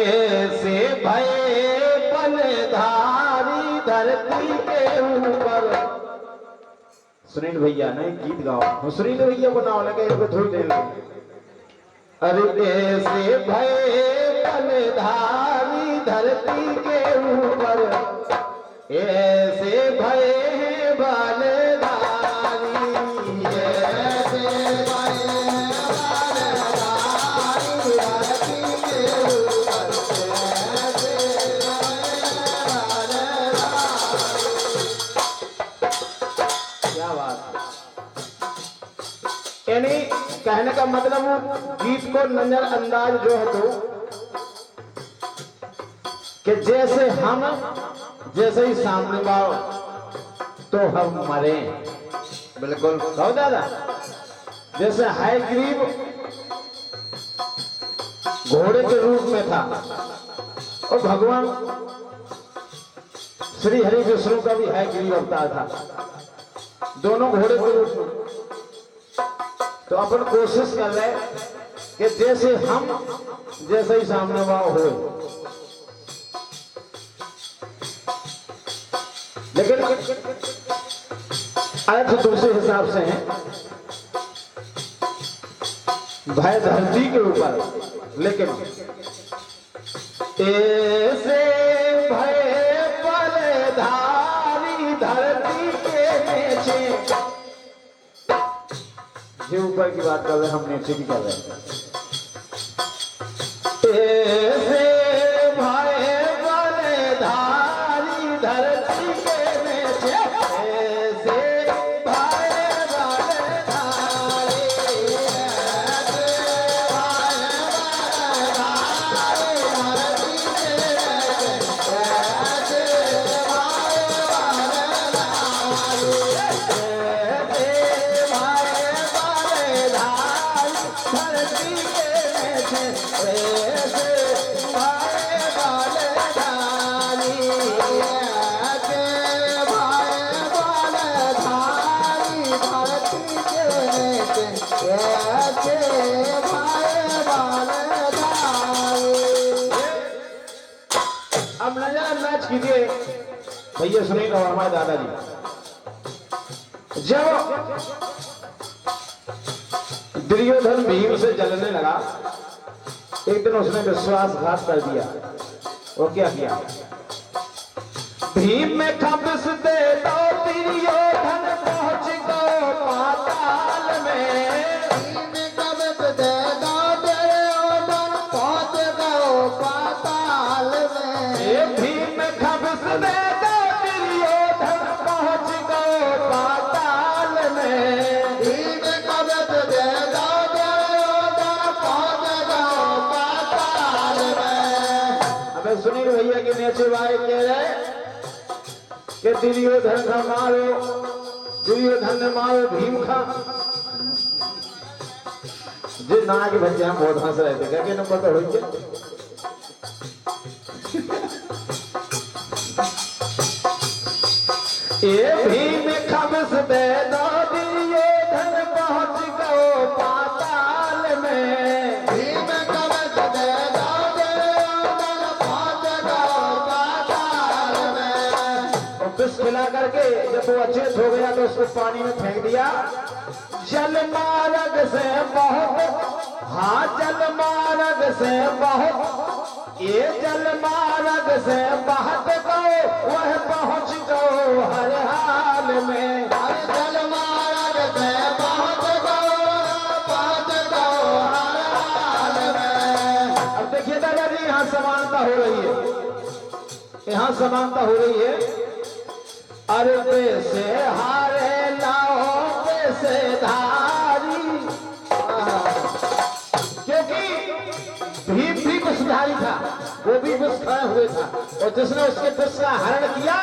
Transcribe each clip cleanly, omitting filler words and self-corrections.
से भये बलधारी धरती के ऊपर। सुनील भैया ने गीत गाओ, सुनील भैया को नाम लगे थोड़ी देर लगे। अरे ऐसे भये बलधारी धरती के ऊपर, ऐसे भये बलधारी, ऐसे भये बलधारी धरती के ऊपर, ऐसे भये बलधारी। क्या बात। यानी कहने का मतलब गीत को नजरअंदाज जो है तो कि जैसे हम जैसे ही सामने आओ तो हम मरे। बिल्कुल कहो दादा। जैसे है गरीब घोड़े के रूप में था और भगवान श्री हरि विष्णु का भी है गरीब अवतार था, दोनों घोड़े के रूप में। तो अपन कोशिश कर रहे कि जैसे हम जैसे ही सामने वाह हो, लेकिन अर्थ दूसरे हिसाब से है। भय धरती के ऊपर, लेकिन ऐसे भय बलधारी धरती के नीचे। ये ऊपर की बात कर रहे हैं, हम नीचे की कर रहे हैं। ऐसे भय बलधारी धरती के नीचे, ऐसे भय बलधारी, ऐसे भय बलधारी धरती के नीचे, ऐसे भय बलधारी, धरती के नीचे, ऐसे भय बलधारी, ऐसे भय बलधारी धरती के नीचे, ऐसे भय बलधारी। अब नजरअंदाज कीजिए भैया, सुनिएगा हमारे दादाजी जब दुर्योधन भीम से जलने लगा, एक दिन उसने विश्वासघात कर दिया। वो क्या किया? भीम में खबस दे दो दुर्योधन पहुंच गो पाताल में, भीम में खबस दे दो दुर्योधन पहुंच गो पाताल में, भीम में खबस दे दो दुर्योधन पहुंच गो पाताल में, भीम में खबस दे सुनील भैया के नीचे भाई कह रहे कि दुर्योधन का मारो, दुर्योधन ने मारो भीम का। जिस ना के बच्चे हम बहुत हंस रहे थे, क्या नंबर तो हो गया। ये भीम खबस दे दो दुर्योधन पहुंच गो पाताल में, भीम खबस दे दो खिला करके। जब वो अचेत हो गया तो उसको पानी में फेंक दिया। जल मार्ग से बहुत, हाँ जल मार्ग से बहुत, ये जल मार्ग से बहुत गो वह पहुंच गो हर हाल में, हर जल मार्ग से बहुत गो पहुंच गो हर हाल में। अब देखिए दादाजी, यहाँ समानता हो रही है, यहाँ समानता हो रही है। अरे पैसे हारे लाओ पैसे धारी, क्योंकि भीम भी विषधारी था, वो भी विष खाए हुए था, और जिसने उसके विष का हरण किया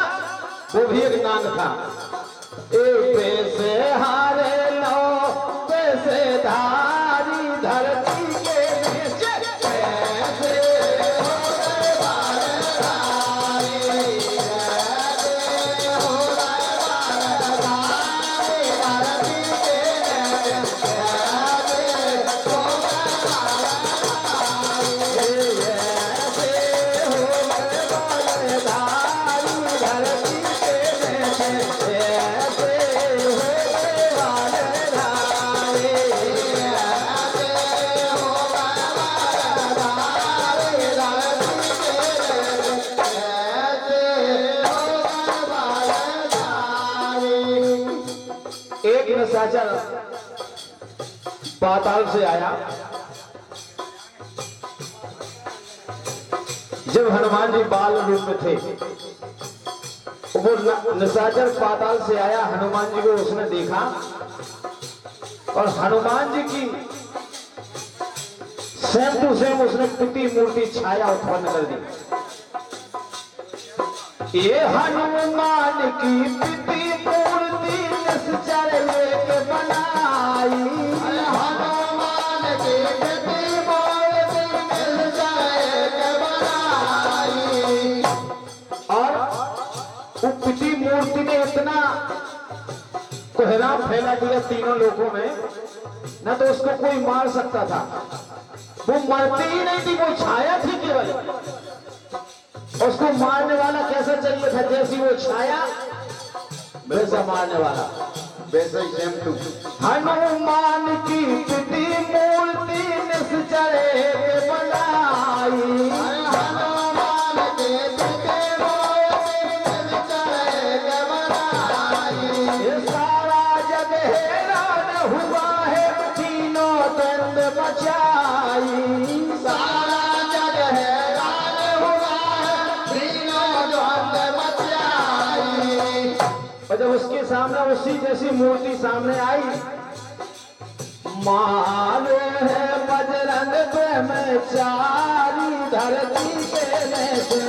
वो भी एक नाग था। पैसे हारे लाओ पैसे धारी धरती के नीचे, पैसे निशाचर पाताल से आया। जब हनुमान जी बाल रूप में थे, वो निशाचर पाताल से आया, हनुमान जी को उसने देखा और हनुमान जी की सेम टू सेम उसने पिटी मूर्ति छाया उत्पन्न कर दी। ये हनुमान की पिटी मूर्ति निशाचर लेके बनाई। हनुमान की पिटी मूर्ति निशाचर लेके बनाई। और वो पिटी मूर्ति ने इतना कोहराम फैला दिया तीनों लोगों में, न तो उसको कोई मार सकता था, वो मरती ही नहीं थी, वो छाया थी केवल। उसको मारने वाला कैसा चाहिए था, जैसी वो छाया वैसा मारने वाला, वैसे ही सेम टू। हनुमान की पिटी मूर्ति निशाचर के बनाई। हनुमान के पिटी मूर्ति निशाचर के बनाई। ये सारा जग हैरान हुआ है, तीनों दंड बचाई। सारा जग हैरान हुआ है, तीनों द्वंद बचाई। और जब उसके सामने उसी जैसी मूर्ति सामने आई, मारे है बजरंग में चारी धरती के में से।